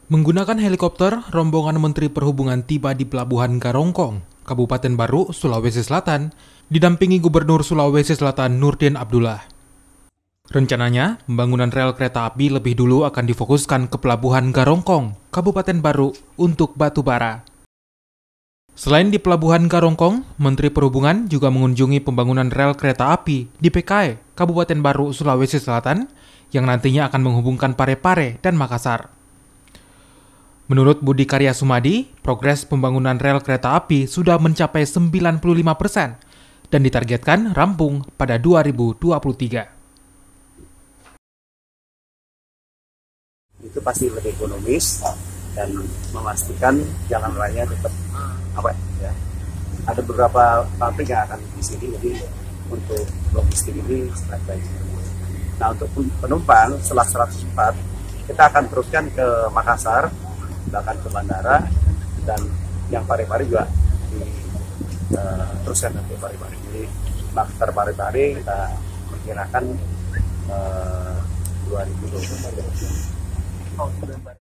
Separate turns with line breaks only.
Menggunakan helikopter, rombongan Menteri Perhubungan tiba di Pelabuhan Karongkong, Kabupaten Baru, Sulawesi Selatan, didampingi Gubernur Sulawesi Selatan Nurdin Abdullah. Rencananya, pembangunan rel kereta api lebih dulu akan difokuskan ke Pelabuhan Karongkong, Kabupaten Baru, untuk batu bara. Selain di Pelabuhan Karongkong, Menteri Perhubungan juga mengunjungi pembangunan rel kereta api di PKE, Kabupaten Baru, Sulawesi Selatan, yang nantinya akan menghubungkan Parepare dan Makassar. Menurut Budi Karya Sumadi, progres pembangunan rel kereta api sudah mencapai 95% dan ditargetkan rampung pada 2023.
Itu pasti lebih ekonomis dan memastikan jalan raya tetap ada beberapa pabrik yang akan di sini, jadi untuk logistik ini sangat baik. Nah, untuk penumpang setelah 104 kita akan teruskan ke Makassar, bahkan ke bandara, dan yang Parepare juga teruskan ke Parepare. Jadi Makassar Parepare kita perkirakan 2024.